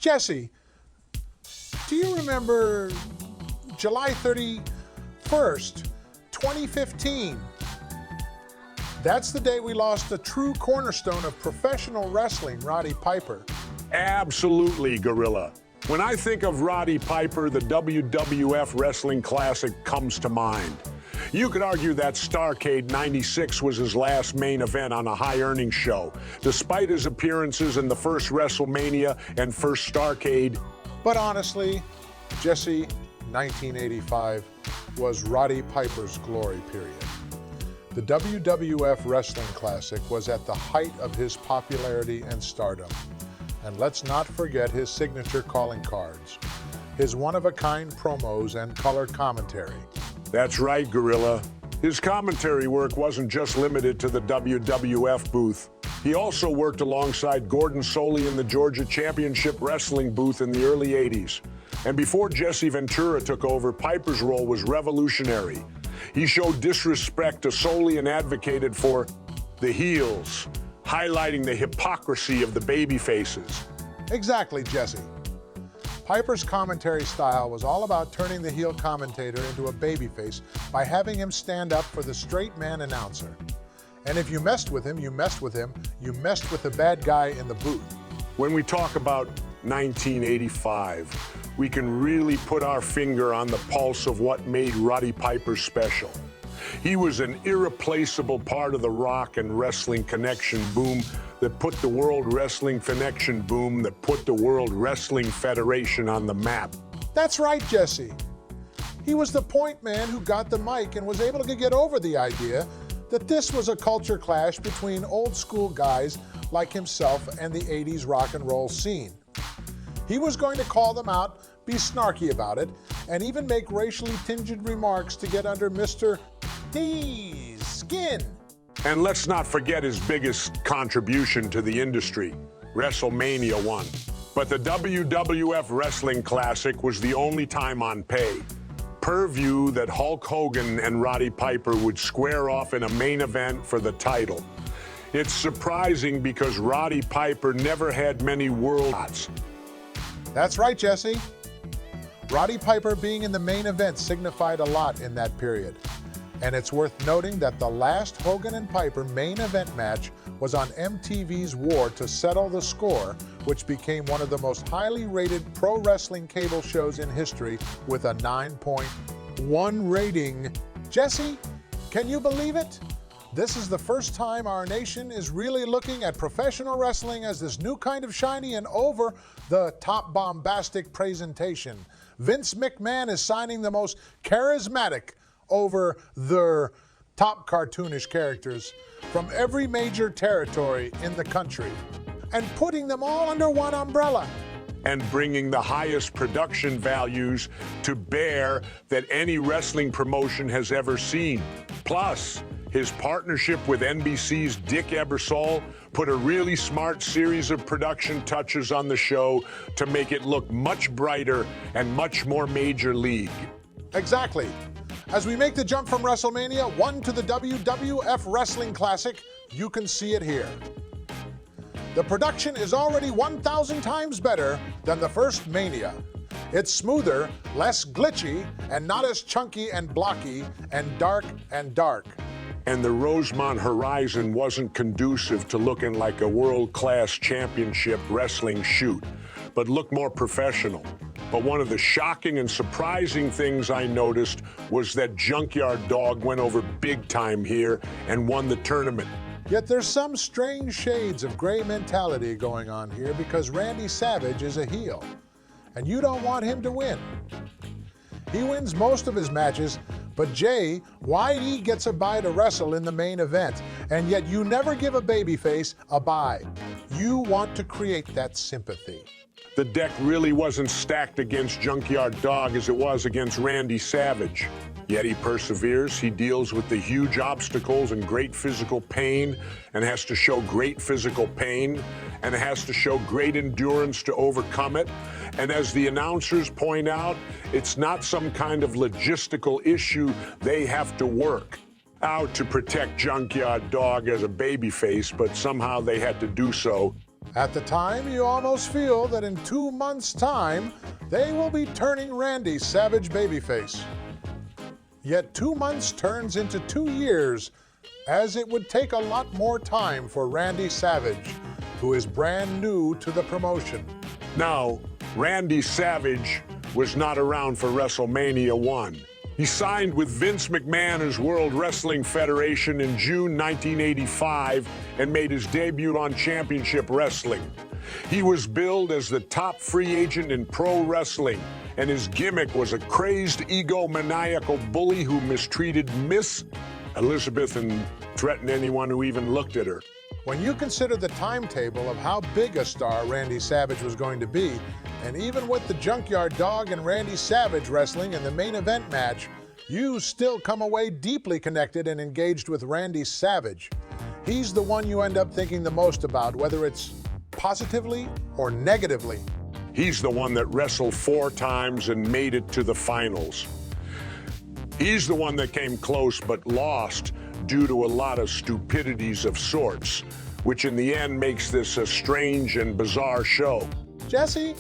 Jesse, do you remember July 31st, 2015? That's the day we lost the true cornerstone of professional wrestling, Roddy Piper. Absolutely, Gorilla. When I think of Roddy Piper, the WWF Wrestling Classic comes to mind. You could argue that Starrcade '96 was his last main event on a high-earning show, despite his appearances in the first WrestleMania and first Starrcade. But honestly, Jesse, 1985 was Roddy Piper's glory period. The WWF Wrestling Classic was at the height of his popularity and stardom. And let's not forget his signature calling cards, his one-of-a-kind promos and color commentary. That's right, Gorilla. His commentary work wasn't just limited to the WWF booth. He also worked alongside Gordon Solie in the Georgia Championship Wrestling booth in the early '80s. And before Jesse Ventura took over, Piper's role was revolutionary. He showed disrespect to Solie and advocated for the heels, highlighting the hypocrisy of the babyfaces. Exactly, Jesse. Piper's commentary style was all about turning the heel commentator into a babyface by having him stand up for the straight man announcer. And if you messed with him, you messed with him, you messed with the bad guy in the booth. When we talk about 1985, we can really put our finger on the pulse of what made Roddy Piper special. He was an irreplaceable part of the rock and wrestling connection boom that put the World Wrestling Connection boom that put the World Wrestling Federation on the map. That's right, Jesse. He was the point man who got the mic and was able to get over the idea that this was a culture clash between old school guys like himself and the '80s rock and roll scene. He was going to call them out, be snarky about it, and even make racially tinged remarks to get under Mr. D's skin. And let's not forget his biggest contribution to the industry, WrestleMania 1. But the WWF Wrestling Classic was the only time on pay, per view, that Hulk Hogan and Roddy Piper would square off in a main event for the title. It's surprising because Roddy Piper never had many world shots. That's right, Jesse. Roddy Piper being in the main event signified a lot in that period. And it's worth noting that the last Hogan and Piper main event match was on MTV's War to Settle the Score, which became one of the most highly rated pro wrestling cable shows in history with a 9.1 rating. Jesse, can you believe it? This is the first time our nation is really looking at professional wrestling as this new kind of shiny and over-the-top bombastic presentation. Vince McMahon is signing the most charismatic over-the-top cartoonish characters from every major territory in the country and putting them all under one umbrella. And bringing the highest production values to bear that any wrestling promotion has ever seen. Plus, his partnership with NBC's Dick Ebersol put a really smart series of production touches on the show to make it look much brighter and much more major league. Exactly. As we make the jump from WrestleMania 1 to the WWF Wrestling Classic, you can see it here. The production is already 1,000 times better than the first Mania. It's smoother, less glitchy, and not as chunky and blocky and dark. And the Rosemont Horizon wasn't conducive to looking like a world-class championship wrestling shoot, but looked more professional. But one of the shocking and surprising things I noticed was that Junkyard Dog went over big time here and won the tournament. Yet there's some strange shades of gray mentality going on here because Randy Savage is a heel, and you don't want him to win. He wins most of his matches, but Jay, Whitey gets a bye to wrestle in the main event, and yet you never give a babyface a bye. You want to create that sympathy. The deck really wasn't stacked against Junkyard Dog as it was against Randy Savage. Yet he perseveres, he deals with the huge obstacles and great physical pain, and has to show great physical pain, and has to show great endurance to overcome it. And as the announcers point out, it's not some kind of logistical issue they have to work out to protect Junkyard Dog as a babyface, but somehow they had to do so. At the time, you almost feel that in 2 months' time, they will be turning Randy Savage babyface. Yet 2 months turns into 2 years, as it would take a lot more time for Randy Savage, who is brand new to the promotion. Now, Randy Savage was not around for WrestleMania 1. He signed with Vince McMahon as World Wrestling Federation in June 1985 and made his debut on Championship Wrestling. He was billed as the top free agent in pro wrestling, and his gimmick was a crazed, egomaniacal bully who mistreated Miss Elizabeth and threatened anyone who even looked at her. When you consider the timetable of how big a star Randy Savage was going to be, and even with the Junkyard Dog and Randy Savage wrestling in the main event match, you still come away deeply connected and engaged with Randy Savage. He's the one you end up thinking the most about, whether it's positively or negatively. He's the one that wrestled 4 times and made it to the finals. He's the one that came close but lost due to a lot of stupidities of sorts, which in the end makes this a strange and bizarre show. Jesse,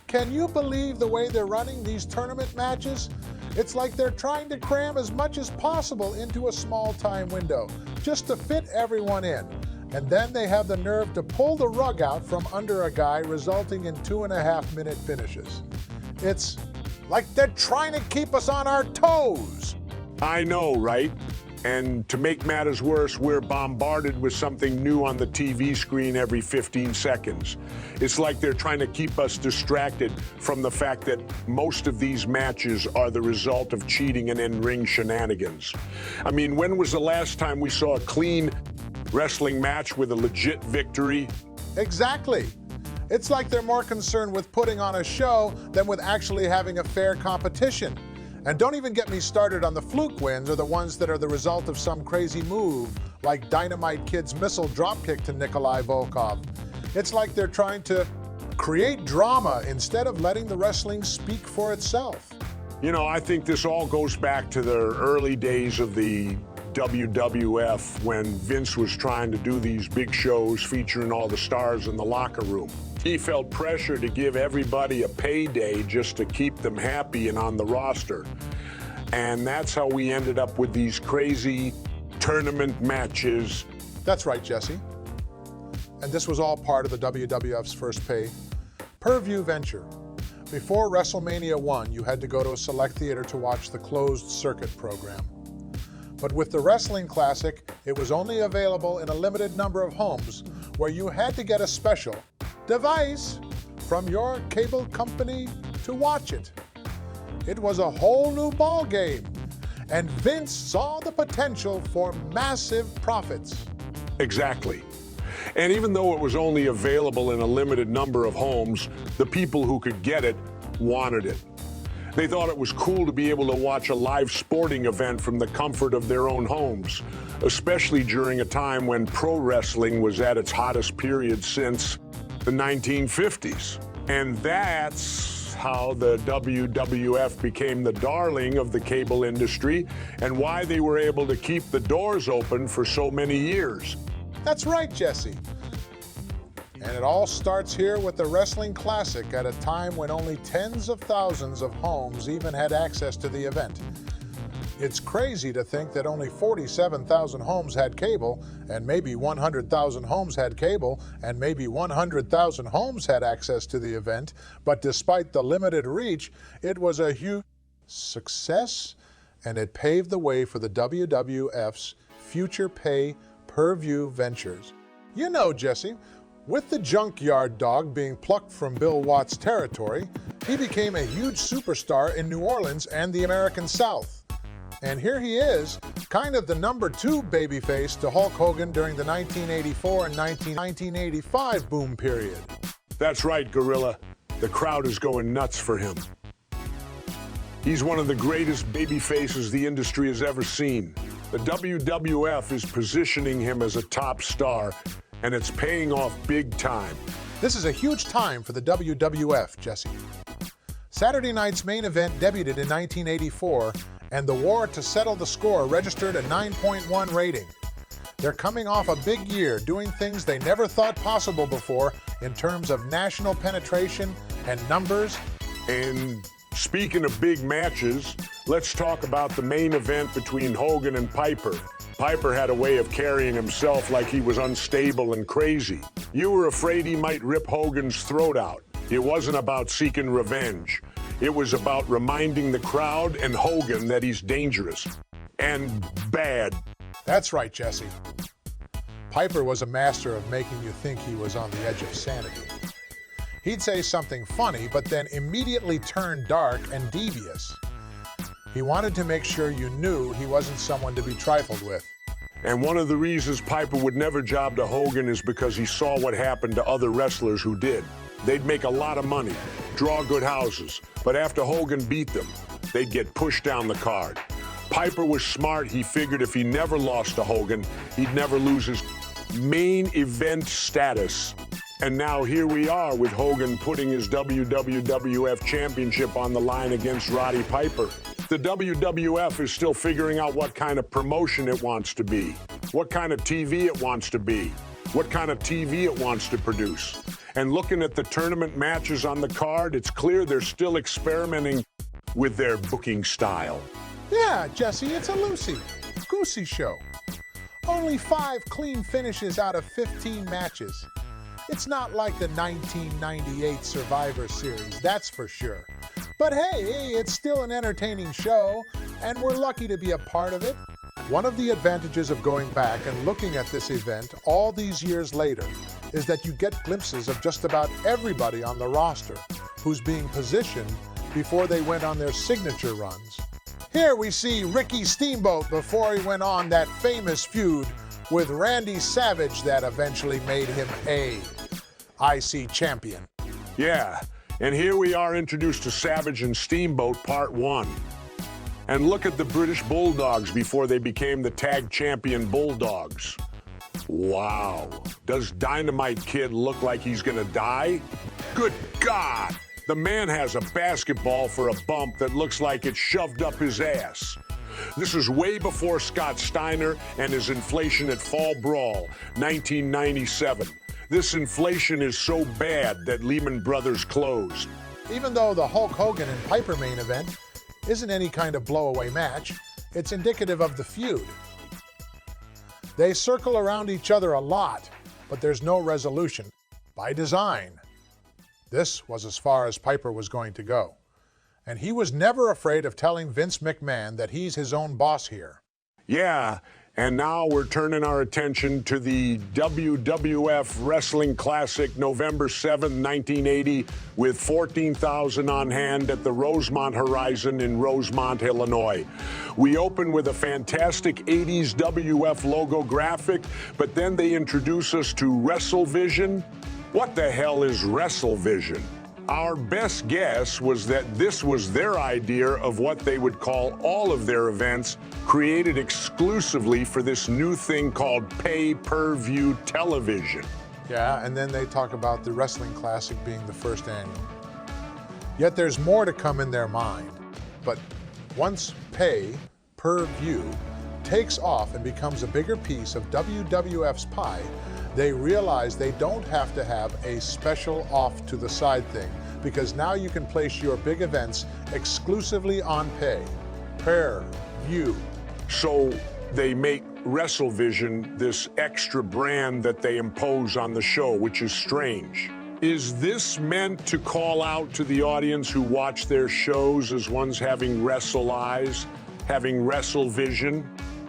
can you believe the way they're running these tournament matches? It's like they're trying to cram as much as possible into a small time window, just to fit everyone in. And then they have the nerve to pull the rug out from under a guy, resulting in 2.5-minute finishes. It's like they're trying to keep us on our toes. I know, right? And to make matters worse, we're bombarded with something new on the TV screen every 15 seconds. It's like they're trying to keep us distracted from the fact that most of these matches are the result of cheating and in-ring shenanigans. I mean, when was the last time we saw a clean wrestling match with a legit victory? Exactly. It's like they're more concerned with putting on a show than with actually having a fair competition. And don't even get me started on the fluke wins or the ones that are the result of some crazy move, like Dynamite Kid's missile dropkick to Nikolai Volkov. It's like they're trying to create drama instead of letting the wrestling speak for itself. You know, I think this all goes back to the early days of the WWF when Vince was trying to do these big shows featuring all the stars in the locker room. He felt pressure to give everybody a payday just to keep them happy and on the roster. And that's how we ended up with these crazy tournament matches. That's right, Jesse. And this was all part of the WWF's first pay-per-view venture. Before WrestleMania 1, you had to go to a select theater to watch the closed circuit program. But with the Wrestling Classic, it was only available in a limited number of homes where you had to get a special device from your cable company to watch it. It was a whole new ball game, and Vince saw the potential for massive profits. Exactly. And even though it was only available in a limited number of homes, the people who could get it wanted it. They thought it was cool to be able to watch a live sporting event from the comfort of their own homes, especially during a time when pro wrestling was at its hottest period since the 1950s. And that's how the WWF became the darling of the cable industry and why they were able to keep the doors open for so many years. That's right, Jesse. And it all starts here with the Wrestling Classic at a time when only tens of thousands of homes even had access to the event. It's crazy to think that only 47,000 homes had cable, and maybe 100,000 homes had cable, and maybe 100,000 homes had access to the event, but despite the limited reach, it was a huge success, and it paved the way for the WWF's future pay-per-view ventures. You know, Jesse, with the Junkyard Dog being plucked from Bill Watts' territory, he became a huge superstar in New Orleans and the American South. And here he is, kind of the #2 babyface to Hulk Hogan during the 1984 and 1985 boom period. That's right, Gorilla. The crowd is going nuts for him. He's one of the greatest babyfaces the industry has ever seen. The WWF is positioning him as a top star, and it's paying off big time. This is a huge time for the WWF, Jesse. Saturday night's main event debuted in 1984, and the war to settle the score registered a 9.1 rating. They're coming off a big year, doing things they never thought possible before in terms of national penetration and numbers. And speaking of big matches, let's talk about the main event between Hogan and Piper. Piper had a way of carrying himself like he was unstable and crazy. You were afraid he might rip Hogan's throat out. It wasn't about seeking revenge. It was about reminding the crowd and Hogan that he's dangerous and bad. That's right, Jesse. Piper was a master of making you think he was on the edge of sanity. He'd say something funny, but then immediately turn dark and devious. He wanted to make sure you knew he wasn't someone to be trifled with. And one of the reasons Piper would never job to Hogan is because he saw what happened to other wrestlers who did. They'd make a lot of money, draw good houses, but after Hogan beat them, they'd get pushed down the card. Piper was smart. He figured if he never lost to Hogan, he'd never lose his main event status. And now here we are with Hogan putting his WWF championship on the line against Roddy Piper. The WWF is still figuring out what kind of promotion it wants to be, what kind of TV it wants to be, what kind of TV it wants to produce. And looking at the tournament matches on the card, it's clear they're still experimenting with their booking style. Yeah, Jesse, it's a loosey-goosey show. Only 5 clean finishes out of 15 matches. It's not like the 1998 Survivor Series, that's for sure. But hey, it's still an entertaining show, and we're lucky to be a part of it. One of the advantages of going back and looking at this event all these years later is that you get glimpses of just about everybody on the roster who's being positioned before they went on their signature runs. Here we see Ricky Steamboat before he went on that famous feud with Randy Savage that eventually made him a IC champion. Yeah, and here we are introduced to Savage and Steamboat Part 1. And look at the British Bulldogs before they became the tag champion Bulldogs. Wow, does Dynamite Kid look like he's gonna die? Good God! The man has a basketball for a bump that looks like it's shoved up his ass. This is way before Scott Steiner and his inflation at Fall Brawl, 1997. This inflation is so bad that Lehman Brothers closed. Even though the Hulk Hogan and Piper main event isn't any kind of blowaway match, it's indicative of the feud. They circle around each other a lot, but there's no resolution. By design. This was as far as Piper was going to go. And he was never afraid of telling Vince McMahon that he's his own boss here. Yeah, and now we're turning our attention to the WWF Wrestling Classic, November 7, 1980, with 14,000 on hand at the Rosemont Horizon in Rosemont, Illinois. We open with a fantastic 80s WF logo graphic, but then they introduce us to WrestleVision. What the hell is WrestleVision? Our best guess was that this was their idea of what they would call all of their events, created exclusively for this new thing called pay-per-view television. Yeah, and then they talk about the Wrestling Classic being the first annual. Yet there's more to come in their mind. But once pay-per-view takes off and becomes a bigger piece of WWF's pie, they realize they don't have to have a special off-to-the-side thing, because now you can place your big events exclusively on pay-per-view. So they make WrestleVision this extra brand that they impose on the show, which is strange. Is this meant to call out to the audience who watch their shows as ones having wrestle eyes, having WrestleVision?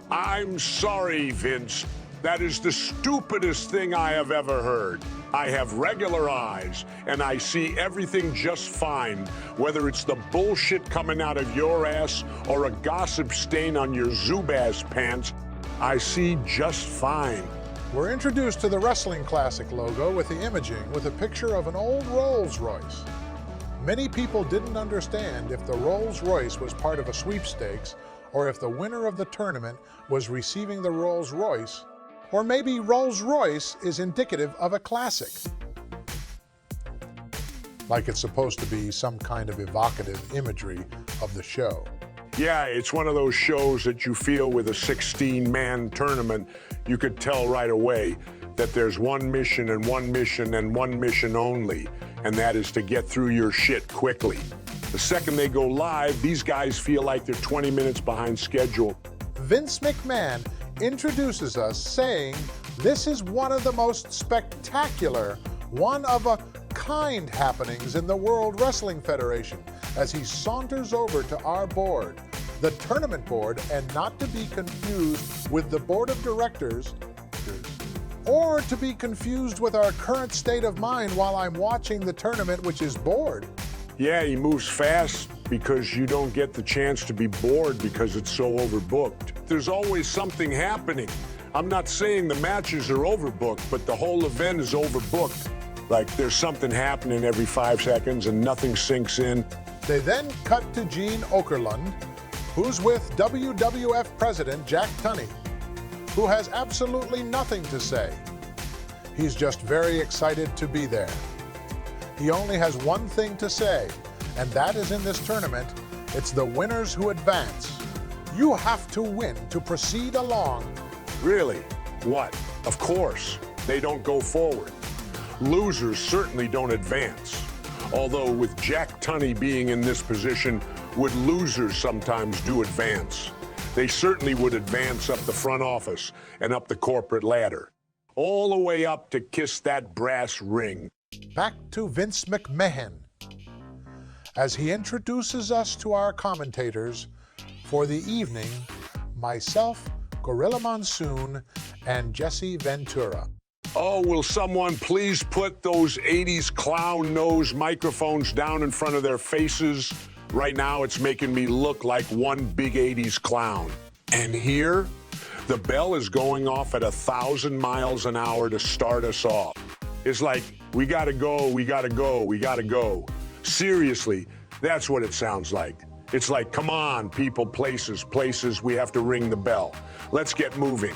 I'm sorry, Vince. That is the stupidest thing I have ever heard. I have regular eyes, and I see everything just fine, whether it's the bullshit coming out of your ass or a gossip stain on your Zubaz pants. I see just fine. We're introduced to the Wrestling Classic logo with the imaging with a picture of an old Rolls Royce. Many people didn't understand if the Rolls Royce was part of a sweepstakes or if the winner of the tournament was receiving the Rolls Royce. Or maybe Rolls-Royce is indicative of a classic. Like it's supposed to be some kind of evocative imagery of the show. Yeah, it's one of those shows that you feel with a 16-man tournament, you could tell right away that there's one mission and one mission and one mission only, and that is to get through your shit quickly. The second they go live, these guys feel like they're 20 minutes behind schedule. Vince McMahon introduces us saying this is one of the most spectacular, one-of-a-kind happenings in the World Wrestling Federation as he saunters over to our board, the tournament board, and not to be confused with the board of directors, or to be confused with our current state of mind while I'm watching the tournament, which is bored. Yeah, he moves fast because you don't get the chance to be bored because it's so overbooked. There's always something happening. I'm not saying the matches are overbooked, but the whole event is overbooked. Like there's something happening every 5 seconds and nothing sinks in. They then cut to Gene Okerlund, who's with WWF President Jack Tunney, who has absolutely nothing to say. He's just very excited to be there. He only has one thing to say, and that is in this tournament, it's the winners who advance. You have to win to proceed along. Really? What? Of course, they don't go forward. Losers certainly don't advance. Although with Jack Tunney being in this position, would losers sometimes do advance? They certainly would advance up the front office and up the corporate ladder, all the way up to kiss that brass ring. Back to Vince McMahon as he introduces us to our commentators for the evening, myself, Gorilla Monsoon, and Jesse Ventura. Oh, will someone please put those 80s clown nose microphones down in front of their faces? Right now, it's making me look like one big 80s clown. And here, the bell is going off at 1,000 miles an hour to start us off. It's like, we gotta go, we gotta go, we gotta go. Seriously, that's what it sounds like. It's like, come on, people, places, we have to ring the bell. Let's get moving.